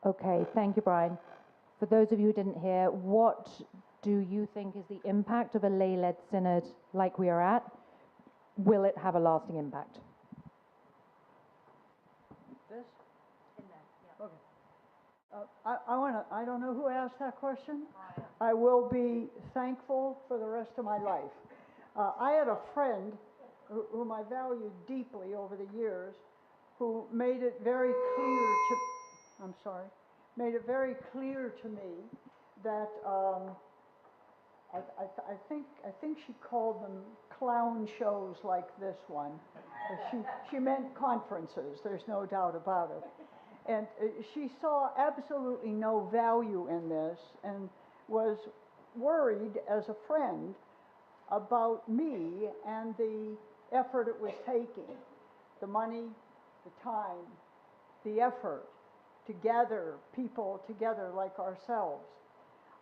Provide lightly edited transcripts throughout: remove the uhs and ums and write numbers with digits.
Okay, thank you, Brian. For those of you who didn't hear, what do you think is the impact of a lay-led synod like we are at? Will it have a lasting impact? This? In there, yeah. Okay. I don't know who asked that question. I will be thankful for the rest of my life. I had a friend whom I valued deeply over the years who made it very clear to, I'm sorry, made it very clear to me that I think she called them clown shows like this one. She meant conferences, there's no doubt about it. And she saw absolutely no value in this and was worried as a friend about me and the effort it was taking, the money, the time, the effort to gather people together like ourselves.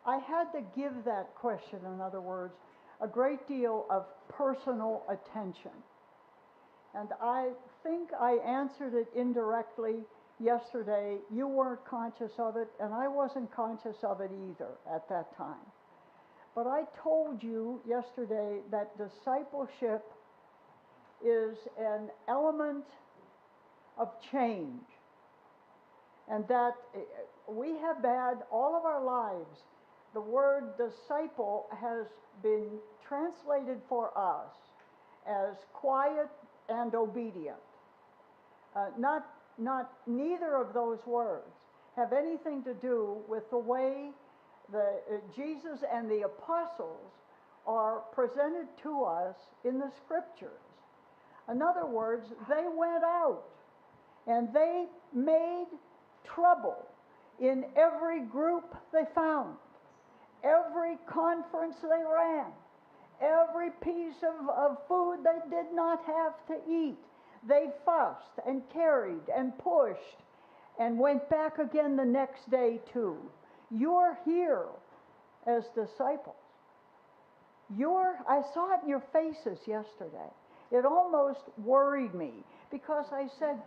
I had to give that question, in other words, a great deal of personal attention. And I think I answered it indirectly yesterday. You weren't conscious of it, and I wasn't conscious of it either at that time. But I told you yesterday that discipleship is an element of change, and that we have had all of our lives, the word disciple has been translated for us as quiet and obedient. Neither of those words have anything to do with the way Jesus and the apostles are presented to us in the scriptures. In other words, they went out and they made trouble in every group they found, every conference they ran, every piece of food they did not have to eat. They fussed and carried and pushed and went back again the next day too. You're here as disciples. I saw it in your faces yesterday. It almost worried me because I said,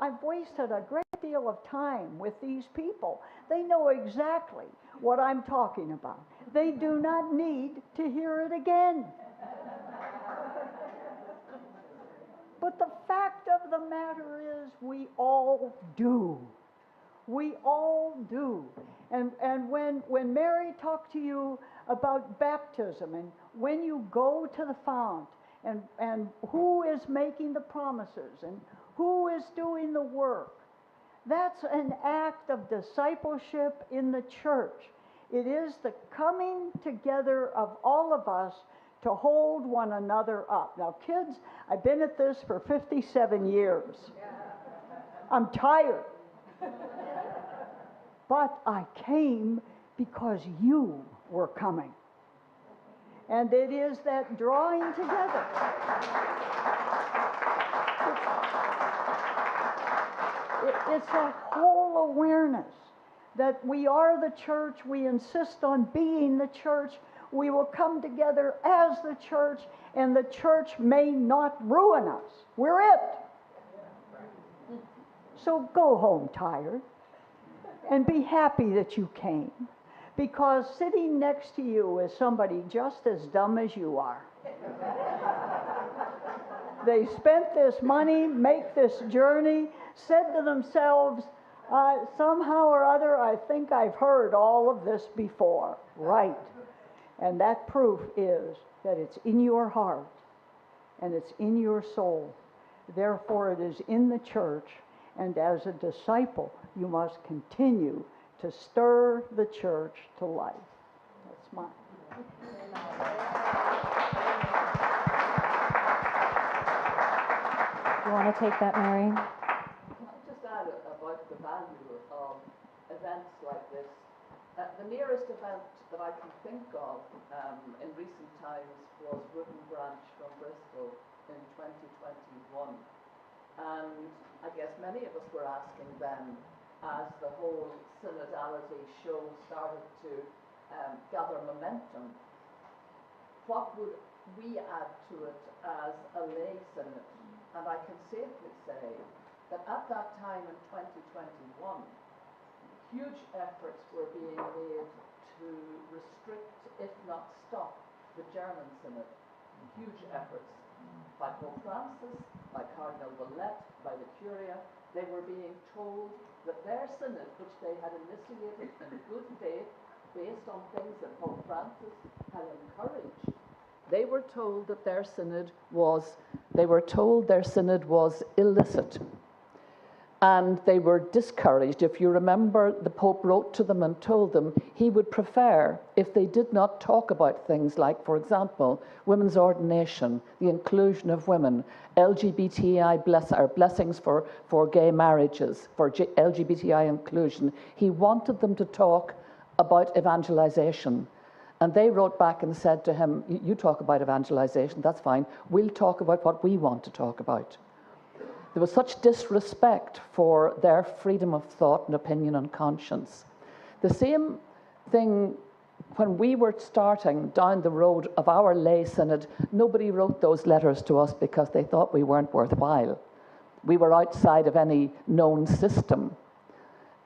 I've wasted a great deal of time with these people. They know exactly what I'm talking about. They do not need to hear it again. But the fact of the matter is, we all do. We all do. And when Mary talked to you about baptism and when you go to the fount and who is making the promises and who is doing the work, that's an act of discipleship in the church. It is the coming together of all of us to hold one another up. Now, kids, I've been at this for 57 years. I'm tired. But I came because you were coming. And it is that drawing together. It's that whole awareness that we are the church, we insist on being the church, we will come together as the church, and the church may not ruin us. We're it. So go home tired and be happy that you came, because sitting next to you is somebody just as dumb as you are. They spent this money, make this journey, said to themselves, somehow or other, I think I've heard all of this before. Right. And that proof is that it's in your heart and it's in your soul. Therefore, it is in the church, and as a disciple, you must continue to stir the church to life. That's mine. You want to take that, Mary? Just add about the value of events like this. The nearest event that I can think of in recent times was Root and Branch from Bristol in 2021. And I guess many of us were asking then, as the whole synodality show started to gather momentum, what would we add to it as a lay synod? And I can safely say that at that time in 2021, huge efforts were being made to restrict, if not stop, the German synod. Huge efforts by Pope Francis, by Cardinal Bolette, by the Curia. They were being told that their synod, which they had initiated in good faith, based on things that Pope Francis had encouraged, they were told that their synod was illicit. And they were discouraged. If you remember, the Pope wrote to them and told them he would prefer if they did not talk about things like, for example, women's ordination, the inclusion of women, LGBTI blessings for gay marriages, for LGBTI inclusion. He wanted them to talk about evangelization. And they wrote back and said to him, you talk about evangelization, that's fine. We'll talk about what we want to talk about. There was such disrespect for their freedom of thought and opinion and conscience. The same thing when we were starting down the road of our lay synod, nobody wrote those letters to us because they thought we weren't worthwhile. We were outside of any known system,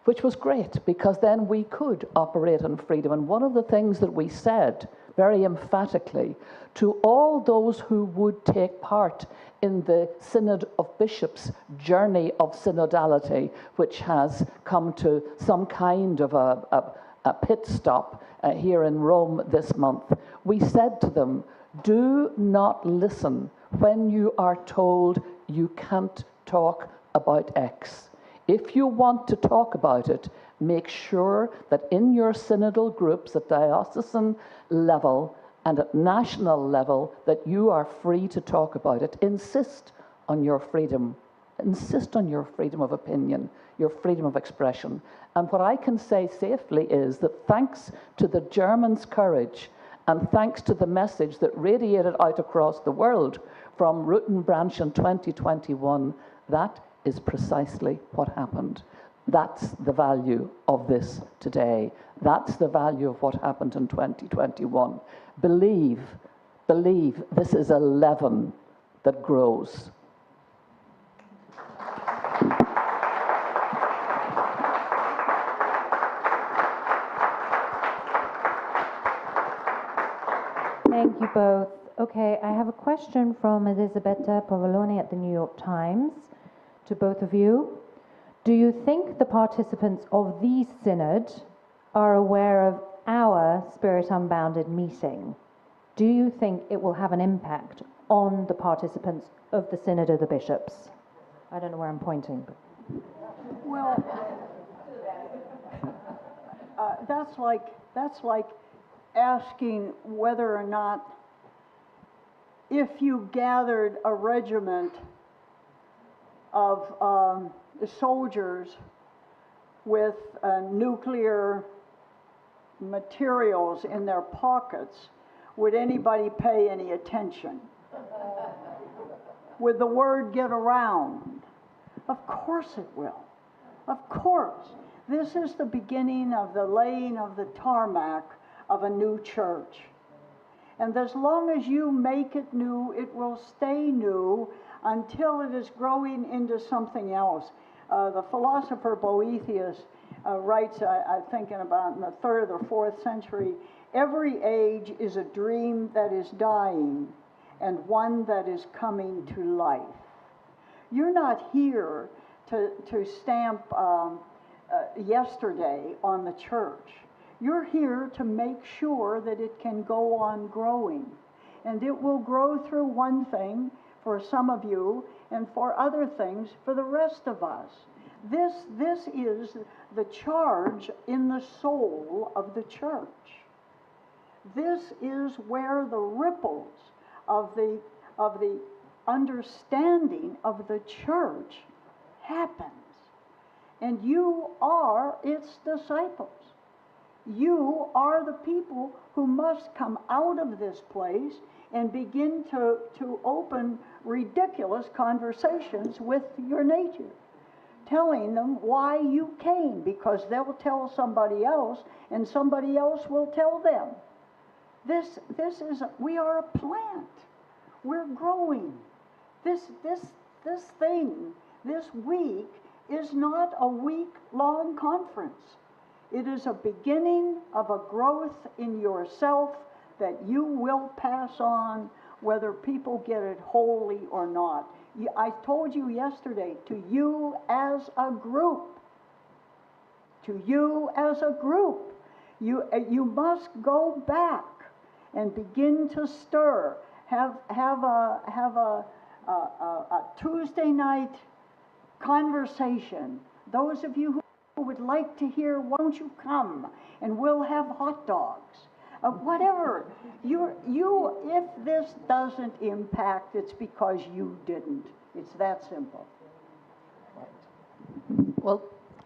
which was great because then we could operate in freedom. And one of the things that we said very emphatically to all those who would take part in the Synod of Bishops' journey of synodality, which has come to some kind of a pit stop here in Rome this month, we said to them, do not listen when you are told you can't talk about X. If you want to talk about it, make sure that in your synodal groups at diocesan level and at national level that you are free to talk about it. Insist on your freedom. Insist on your freedom of opinion, your freedom of expression. And what I can say safely is that thanks to the Germans' courage and thanks to the message that radiated out across the world from Root and Branch in 2021, that is precisely what happened. That's the value of this today. That's the value of what happened in 2021. Believe this is a leaven that grows. Thank you both. Okay, I have a question from Elisabetta Povoloni at the New York Times to both of you. Do you think the participants of the Synod are aware of our Spirit Unbounded meeting? Do you think it will have an impact on the participants of the Synod of the Bishops? I don't know where I'm pointing. But. Well, that's like asking whether or not if you gathered a regiment of soldiers with nuclear materials in their pockets, would anybody pay any attention? Would the word get around? Of course it will. Of course. This is the beginning of the laying of the tarmac of a new church. And as long as you make it new, it will stay new until it is growing into something else. The philosopher Boethius writes, I'm thinking about in the 3rd or 4th century, every age is a dream that is dying and one that is coming to life. You're not here to stamp yesterday on the church. You're here to make sure that it can go on growing. And it will grow through one thing for some of you and for other things for the rest of us. This is the charge in the soul of the church. This is where the ripples of the understanding of the church happens. And you are its disciples. You are the people who must come out of this place and begin to open ridiculous conversations with your nature, telling them why you came, because they'll tell somebody else and somebody else will tell them. We are a plant. We're growing. This thing, this week, is not a week-long conference. It is a beginning of a growth in yourself that you will pass on whether people get it wholly or not. I told you yesterday, to you as a group, you must go back and begin to stir. Have a Tuesday night conversation. Those of you who would like to hear, won't you come and we'll have hot dogs. Whatever. If this doesn't impact, it's because you didn't. It's that simple. Well,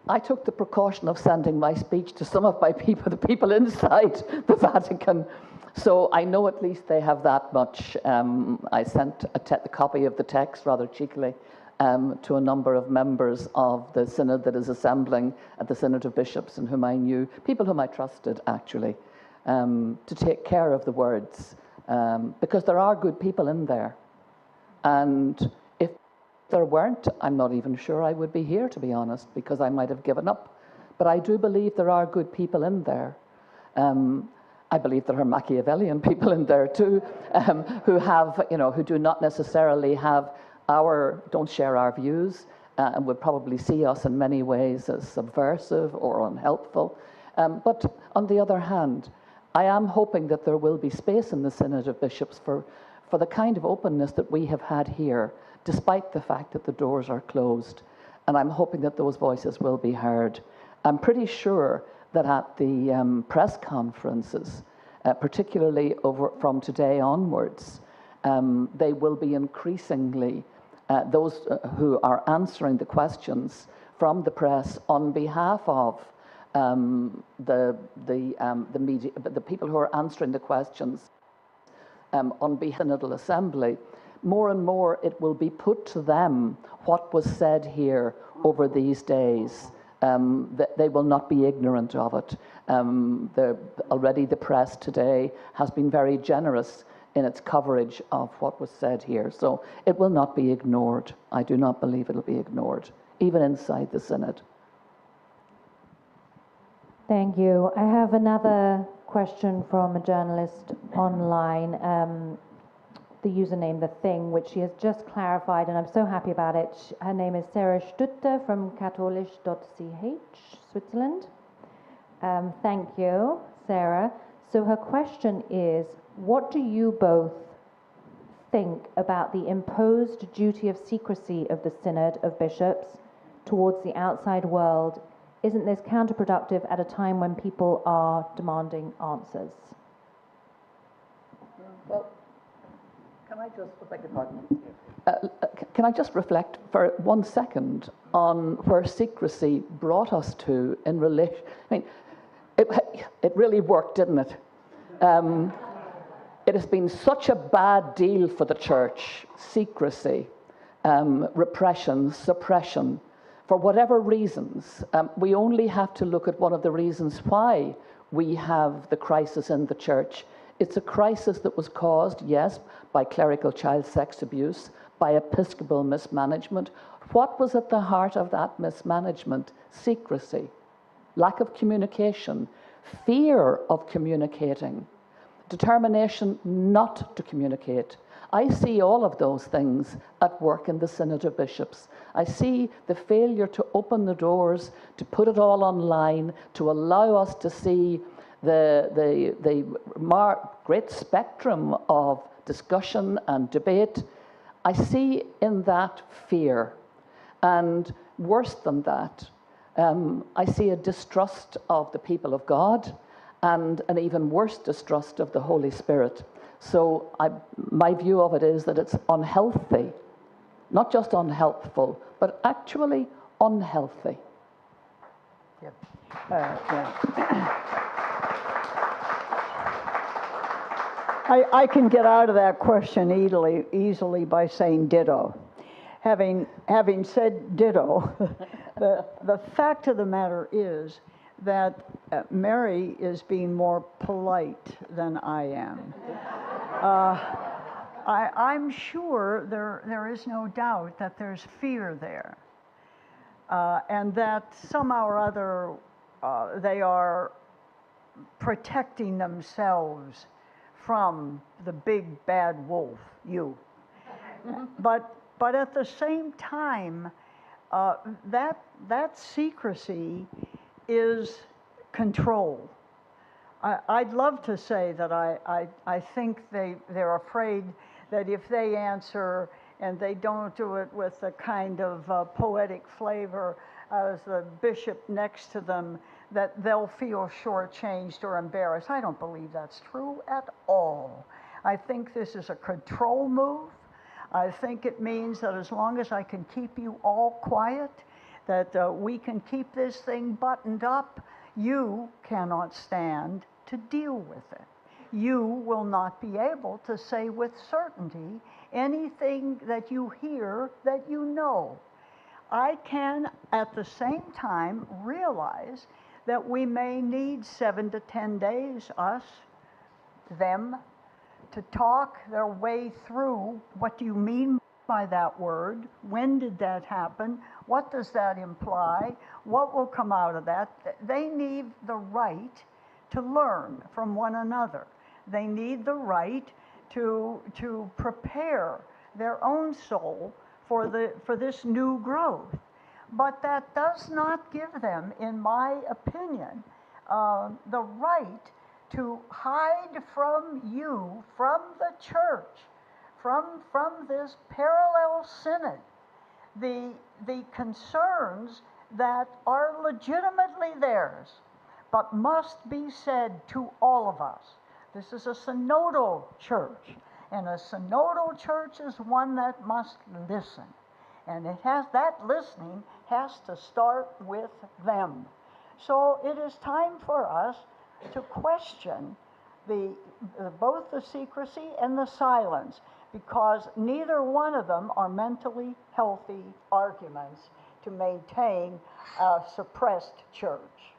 I took the precaution of sending my speech to some of my people, the people inside the Vatican. So I know at least they have that much. I sent a copy of the text, rather cheekily, to a number of members of the synod that is assembling at the Synod of Bishops, and whom I knew, people whom I trusted, actually, to take care of the words, because there are good people in there. And if there weren't, I'm not even sure I would be here, to be honest, because I might have given up. But I do believe there are good people in there. I believe there are Machiavellian people in there too, who have, who do not necessarily have don't share our views, and would probably see us in many ways as subversive or unhelpful. But on the other hand, I am hoping that there will be space in the Synod of Bishops for the kind of openness that we have had here, despite the fact that the doors are closed. And I'm hoping that those voices will be heard. I'm pretty sure that at the press conferences, particularly from today onwards, they will be increasingly those who are answering the questions from the press on behalf of the media, the people who are answering the questions on behalf of the Synodal Assembly. More and more it will be put to them what was said here over these days. That they will not be ignorant of it. Already the press today has been very generous in its coverage of what was said here. So it will not be ignored. I do not believe it'll be ignored, even inside the Synod. Thank you. I have another question from a journalist online. The username, The Thing, which she has just clarified, and I'm so happy about it. Her name is Sarah Stutte from katholisch.ch, Switzerland. Thank you, Sarah. So her question is, what do you both think about the imposed duty of secrecy of the Synod of Bishops towards the outside world? Isn't this counterproductive at a time when people are demanding answers? Well, can I just, beg your pardon? Can I just reflect for 1 second on where secrecy brought us to in relation? I mean, it really worked, didn't it? It has been such a bad deal for the church, secrecy, repression, suppression, for whatever reasons. We only have to look at one of the reasons why we have the crisis in the church. It's a crisis that was caused, yes, by clerical child sex abuse, by episcopal mismanagement. What was at the heart of that mismanagement? Secrecy, lack of communication, fear of communicating, determination not to communicate. I see all of those things at work in the Synod of Bishops. I see the failure to open the doors, to put it all online, to allow us to see the great spectrum of discussion and debate. I see in that fear, and worse than that, I see a distrust of the people of God, and an even worse distrust of the Holy Spirit. So my view of it is that it's unhealthy, not just unhelpful, but actually unhealthy. Yep. I can get out of that question easily by saying ditto. Having said ditto, the fact of the matter is that Mary is being more polite than I am. I'm sure there is no doubt that there's fear there, and that somehow or other they are protecting themselves from the big bad wolf, you. But at the same time, that secrecy is control. I'd love to say that I think they're afraid that if they answer and they don't do it with the kind of poetic flavor as the bishop next to them, that they'll feel shortchanged or embarrassed. I don't believe that's true at all. I think this is a control move. I think it means that as long as I can keep you all quiet, that we can keep this thing buttoned up, you cannot stand to deal with it. You will not be able to say with certainty anything that you hear that you know. I can at the same time realize that we may need 7 to 10 days, us, them, to talk their way through what do you mean by that word? When did that happen? What does that imply? What will come out of that? They need the right to learn from one another. They need the right to prepare their own soul for this new growth. But that does not give them, in my opinion, the right to hide from you, from the church, from this parallel synod, the concerns that are legitimately theirs, but must be said to all of us. This is a synodal church, and a synodal church is one that must listen. And that listening has to start with them. So it is time for us to question both the secrecy and the silence, because neither one of them are mentally healthy arguments to maintain a suppressed church.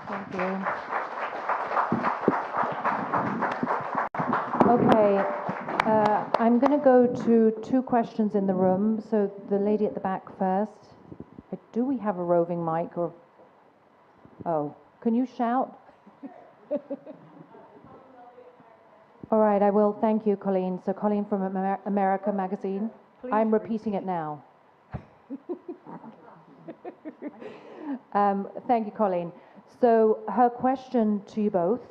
Thank you. Okay, I'm going to go to 2 questions in the room. So the lady at the back first. Do we have a roving mic or? Oh, can you shout? All right, I will. Thank you, Colleen. So Colleen from America Magazine. Please I'm repeating it now. Thank you, Colleen. So her question to you both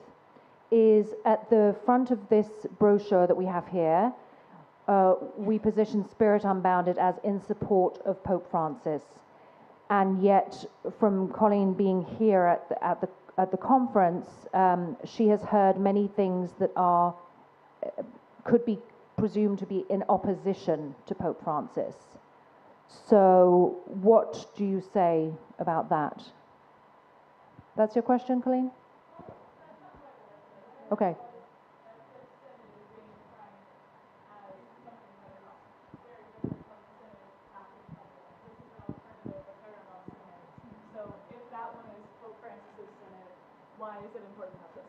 is, at the front of this brochure that we have here, we position Spirit Unbounded as in support of Pope Francis. And yet, from Colleen being here at the conference, she has heard many things that could be presumed to be in opposition to Pope Francis. So what do you say about that? That's your question, Colleen? Okay. So if that one is Pope Francis's synod, why is it important to have this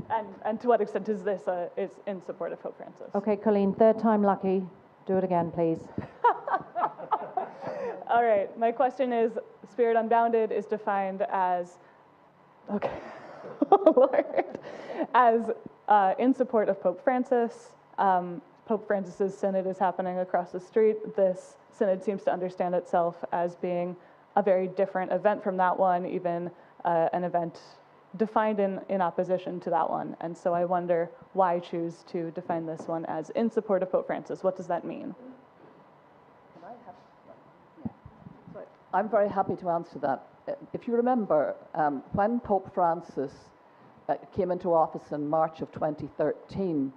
one? And to what extent is this is in support of Pope Francis? Okay, Colleen, 3rd time lucky. Do it again, please. All right, my question is, Spirit Unbounded is defined as, okay, Lord, as in support of Pope Francis. Pope Francis's synod is happening across the street. This synod seems to understand itself as being a very different event from that one, even an event defined in opposition to that one. And so I wonder why choose to define this one as in support of Pope Francis. What does that mean? I'm very happy to answer that. If you remember, when Pope Francis came into office in March of 2013,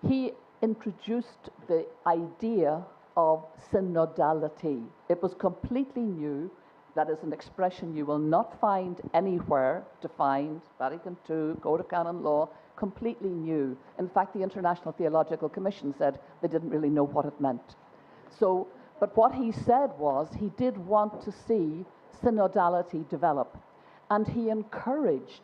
he introduced the idea of synodality. It was completely new. That is an expression you will not find anywhere defined. Vatican II, Code of Canon Law, completely new. In fact, the International Theological Commission said they didn't really know what it meant. So, but what he said was he did want to see synodality develop. And he encouraged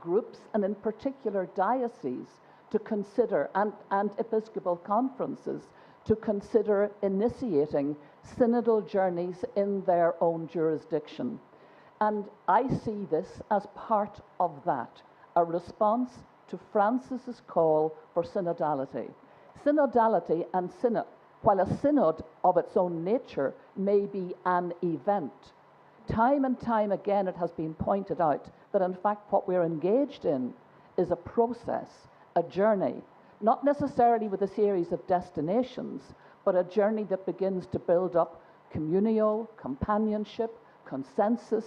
groups, and in particular dioceses, to consider, and episcopal conferences, to consider initiating synodal journeys in their own jurisdiction. And I see this as part of that, a response to Francis's call for synodality. Synodality and synod, while a synod of its own nature may be an event, time and time again it has been pointed out that in fact what we're engaged in is a process, a journey, not necessarily with a series of destinations, but a journey that begins to build up communio, companionship, consensus.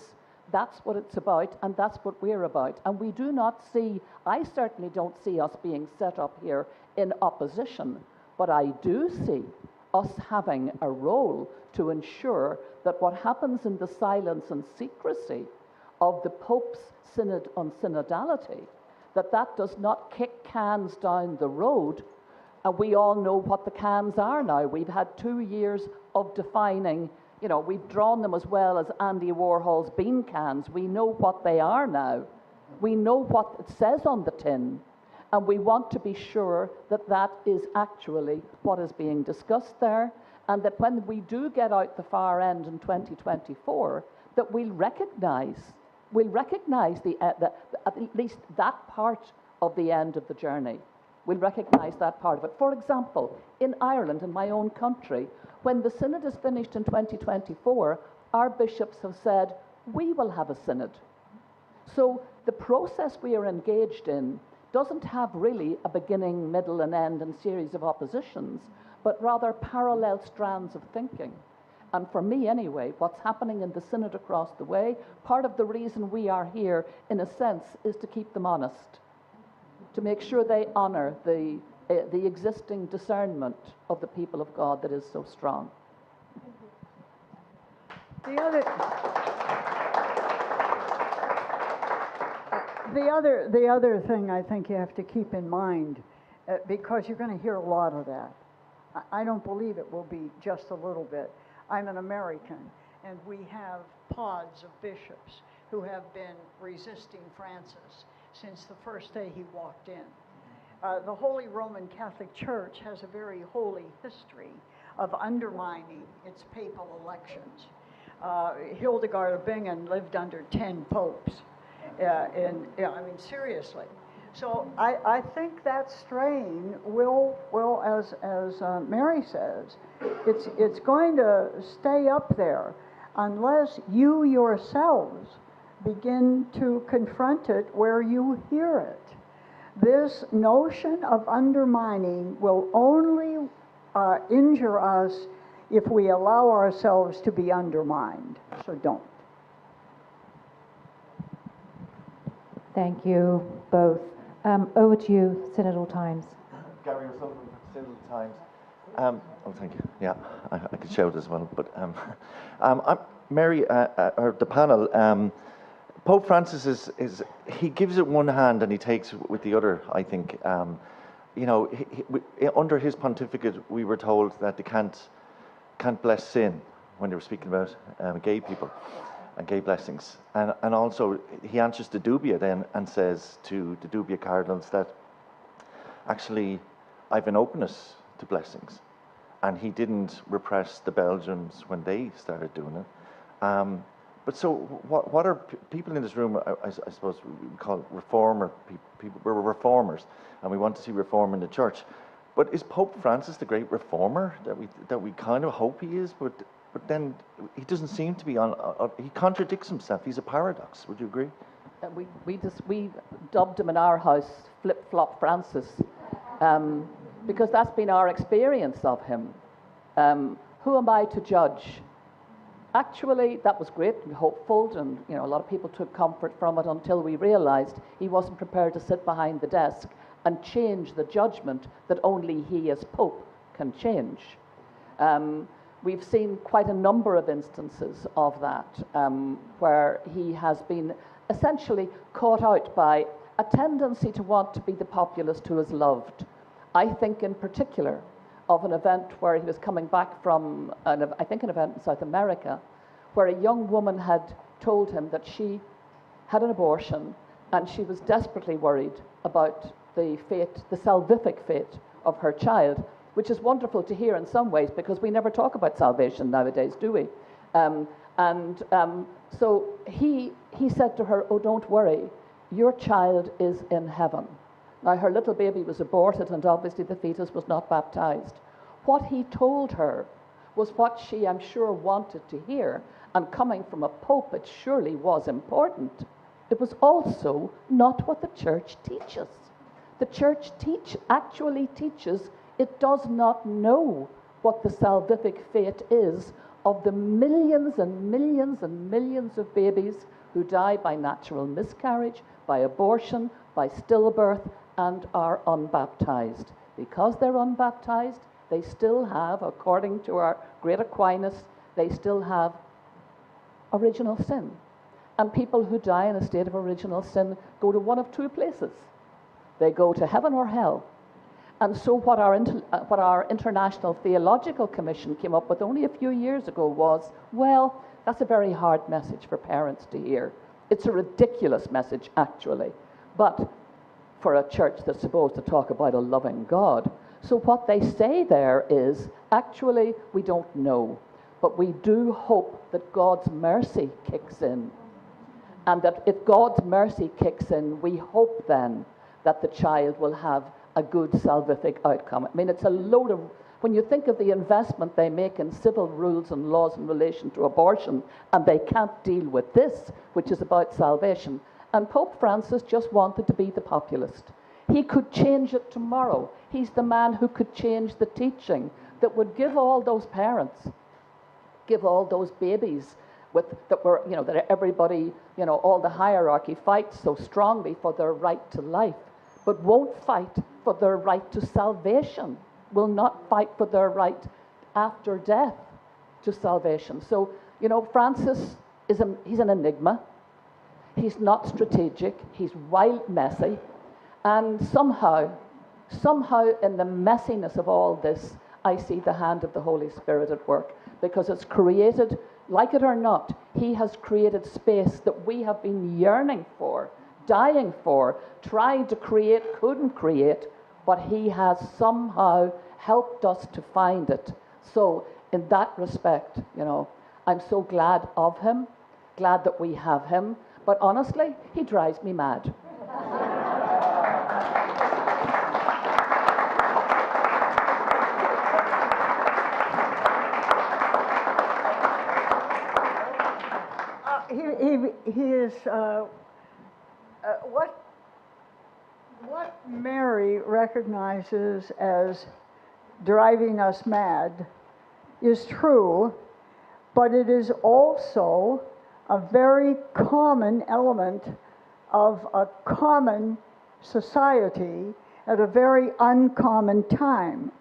That's what it's about, and that's what we're about. And we do not see, I certainly don't see us being set up here in opposition, but I do see us having a role to ensure that what happens in the silence and secrecy of the Pope's Synod on Synodality, that does not kick cans down the road. And we all know what the cans are now. We've had 2 years of defining, you know, we've drawn them as well as Andy Warhol's bean cans. We know what they are now. We know what it says on the tin. And we want to be sure that that is actually what is being discussed there. And that when we do get out the far end in 2024, that we'll recognize at least that part of the end of the journey. We'll recognise that part of it. For example, in Ireland, in my own country, when the synod is finished in 2024, our bishops have said, we will have a synod. So the process we are engaged in doesn't have really a beginning, middle and end and series of oppositions, but rather parallel strands of thinking. And for me anyway, what's happening in the synod across the way, part of the reason we are here, in a sense, is to keep them honest, to make sure they honour the existing discernment of the people of God that is so strong. The other thing I think you have to keep in mind, because you're going to hear a lot of that. I don't believe it will be just a little bit. I'm an American, and we have pods of bishops who have been resisting Francis since the first day he walked in. The Holy Roman Catholic Church has a very holy history of undermining its papal elections. Hildegard of Bingen lived under 10 popes. Seriously. So I think that strain will as Mary says, it's going to stay up there unless you yourselves begin to confront it where you hear it. This notion of undermining will only injure us if we allow ourselves to be undermined. So don't. Thank you both. Over to you, Synodal Times. Gary O'Sullivan, Synodal Times. Thank you. Yeah, I could shout as well. But Mary, or the panel, Pope Francis he gives it one hand and he takes it with the other, I think. Under his pontificate, we were told that they can't bless sin when they were speaking about gay people and gay blessings. And also, he answers to Dubia then and says to the Dubia cardinals that actually I've an openness to blessings. And he didn't repress the Belgians when they started doing it. But so what are people in this room, I suppose we call it reformer people, we're reformers and we want to see reform in the church. But is Pope Francis the great reformer that we kind of hope he is? But then he doesn't seem to be he contradicts himself. He's a paradox. Would you agree? We dubbed him in our house Flip-Flop Francis, because that's been our experience of him. Who am I to judge? Actually, that was great and hopeful, and a lot of people took comfort from it until we realized he wasn't prepared to sit behind the desk and change the judgment that only he as Pope can change. We've seen quite a number of instances of that, where he has been essentially caught out by a tendency to want to be the populist who is loved. I think in particular of an event where he was coming back from, an event in South America, where a young woman had told him that she had an abortion and she was desperately worried about the salvific fate of her child. which is wonderful to hear in some ways because we never talk about salvation nowadays, do we? So he said to her, "Oh, don't worry, your child is in heaven." Now, her little baby was aborted, and obviously the fetus was not baptized. What he told her was what she, I'm sure, wanted to hear, and coming from a pope, it surely was important. It was also not what the church teaches. The church actually teaches it does not know what the salvific fate is of the millions and millions and millions of babies who die by natural miscarriage, by abortion, by stillbirth, and are unbaptized. Because they're unbaptized, they still have, according to our great Aquinas, they still have original sin. And people who die in a state of original sin go to one of two places. They go to heaven or hell. And so what our International Theological Commission came up with only a few years ago was, well, that's a very hard message for parents to hear. It's a ridiculous message, actually, but for a church that's supposed to talk about a loving God. So what they say there is, actually, we don't know, but we do hope that God's mercy kicks in. And that if God's mercy kicks in, we hope then that the child will have a good salvific outcome. I mean, it's a load of, when you think of the investment they make in civil rules and laws in relation to abortion, and they can't deal with this, which is about salvation. And Pope Francis just wanted to be the populist. He could change it tomorrow. He's the man who could change the teaching that would give all those parents, give all those babies that everybody, all the hierarchy fights so strongly for their right to life, but won't fight for their right to salvation, will not fight for their right after death to salvation. So, Francis he's an enigma. He's not strategic. He's wild, messy. And somehow in the messiness of all this, I see the hand of the Holy Spirit at work, because it's created, like it or not, he has created space that we have been yearning for, dying for, trying to create, couldn't create, but he has somehow helped us to find it. So in that respect, I'm so glad of him, glad that we have him, but honestly, he drives me mad. He is what Mary recognizes as driving us mad is true, but it is also a very common element of a common society at a very uncommon time.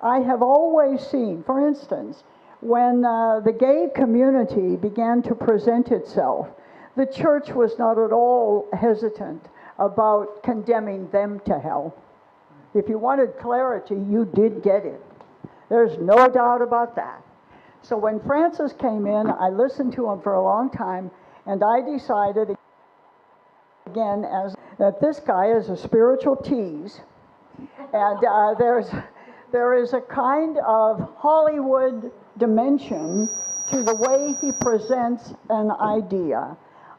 I have always seen, for instance, when the gay community began to present itself, the church was not at all hesitant about condemning them to hell. If you wanted clarity, you did get it. There's no doubt about that. So when Francis came in, I listened to him for a long time, and I decided again that this guy is a spiritual tease, and there is a kind of Hollywood dimension to the way he presents an idea.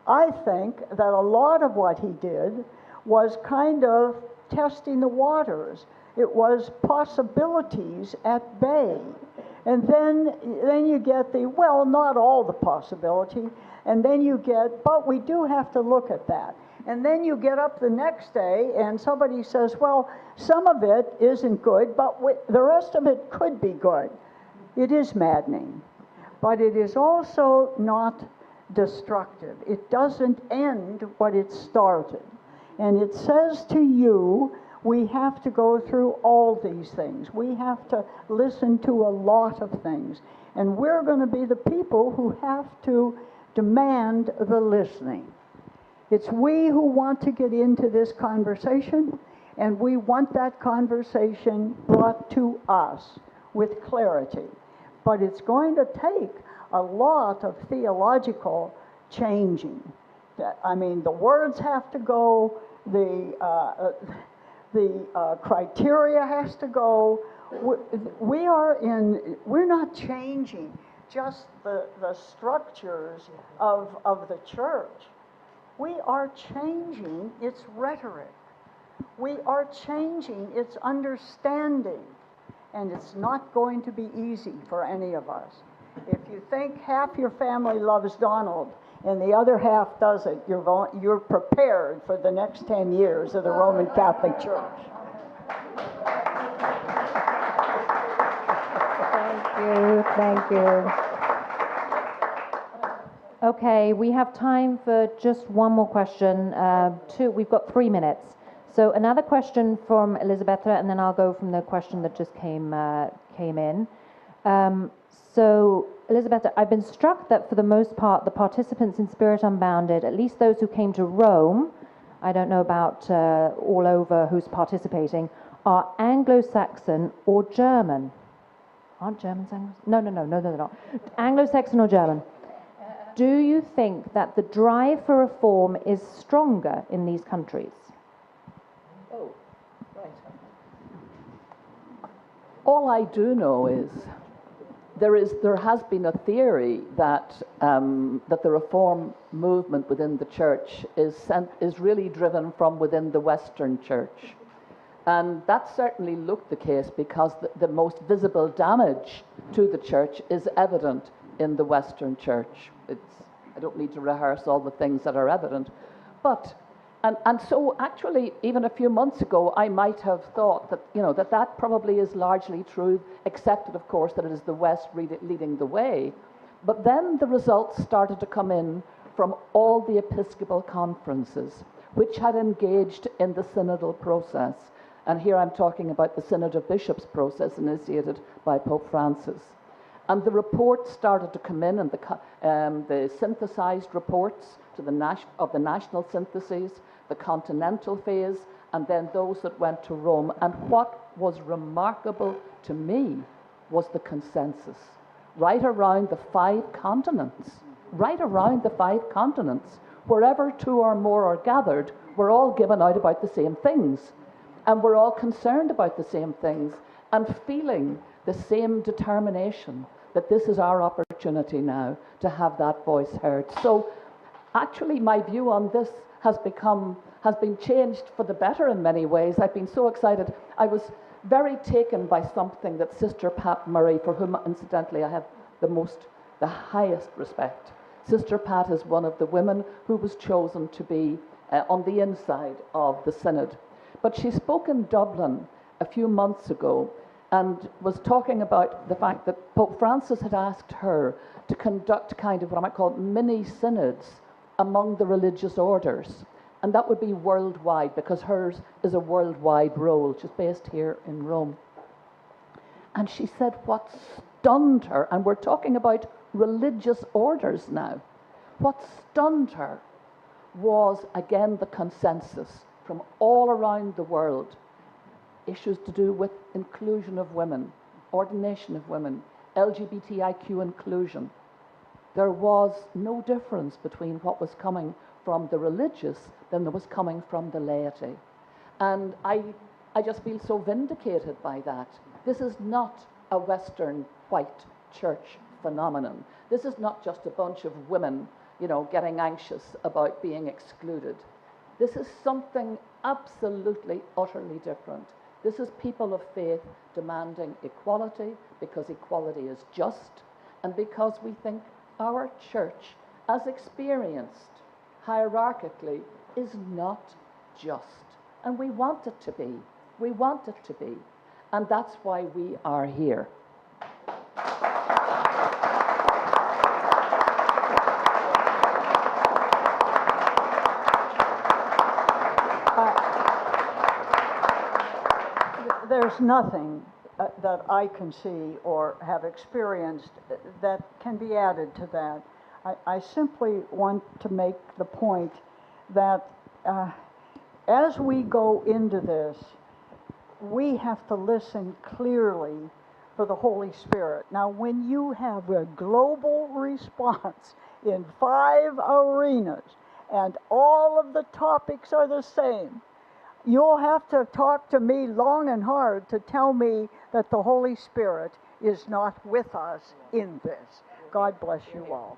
I think that a lot of what he did was kind of testing the waters. It was possibilities at bay. And then you get not all the possibility, and then you get, but we do have to look at that. And then you get up the next day and somebody says, well, some of it isn't good, but the rest of it could be good. It is maddening, but it is also not destructive. It doesn't end what it started. And it says to you, we have to go through all these things. We have to listen to a lot of things. And we're going to be the people who have to demand the listening. It's we who want to get into this conversation, and we want that conversation brought to us with clarity. But it's going to take a lot of theological changing. I mean, the words have to go, the criteria has to go, we're not changing just the structures of the church. We are changing its rhetoric. We are changing its understanding. And it's not going to be easy for any of us. If you think half your family loves Donald and the other half doesn't, you're prepared for the next 10 years of the Roman Catholic Church. Thank you. Okay, we have time for just one more question. We've got 3 minutes. So another question from Elisabetta, and then I'll go from the question that just came in. So Elisabetta, I've been struck that for the most part, the participants in Spirit Unbounded, at least those who came to Rome, I don't know about all over who's participating, are Anglo-Saxon or German. Aren't Germans Anglo? No, they're not. Anglo-Saxon or German. Do you think that the drive for reform is stronger in these countries? Oh, right. All I do know is there has been a theory that that the reform movement within the church is really driven from within the Western church. And that certainly looked the case because the most visible damage to the church is evident in the Western church. I don't need to rehearse all the things that are evident. But, and so actually, even a few months ago, I might have thought that, that probably is largely true, except, of course, that it is the West leading the way. But then the results started to come in from all the Episcopal conferences, which had engaged in the synodal process. And here I'm talking about the Synod of Bishops process initiated by Pope Francis. And the reports started to come in, and the synthesized reports of the national syntheses, the continental phase, and then those that went to Rome. And what was remarkable to me was the consensus. Right around the 5 continents, wherever 2 or more are gathered, we're all given out about the same things. And we're all concerned about the same things and feeling the same determination that this is our opportunity now to have that voice heard. So actually my view on this has been changed for the better in many ways. I've been so excited. I was very taken by something that Sister Pat Murray, for whom incidentally I have the highest respect. Sister Pat is one of the women who was chosen to be on the inside of the Synod. But she spoke in Dublin a few months ago and was talking about the fact that Pope Francis had asked her to conduct kind of what I might call mini synods among the religious orders. And that would be worldwide, because hers is a worldwide role. She's based here in Rome. And she said what stunned her, and we're talking about religious orders now, what stunned her was, again, the consensus from all around the world. Issues to do with inclusion of women, ordination of women, LGBTIQ inclusion. There was no difference between what was coming from the religious than there was coming from the laity. And I just feel so vindicated by that. This is not a Western white church phenomenon. This is not just a bunch of women, getting anxious about being excluded. This is something absolutely, utterly different. This is people of faith demanding equality, because equality is just, and because we think our church, as experienced hierarchically, is not just. And we want it to be. We want it to be. And that's why we are here. There's nothing that I can see or have experienced that can be added to that. I simply want to make the point that as we go into this, we have to listen clearly for the Holy Spirit. Now, when you have a global response in 5 arenas and all of the topics are the same, You'll have to talk to me long and hard to tell me that the Holy Spirit is not with us in this. God bless you all.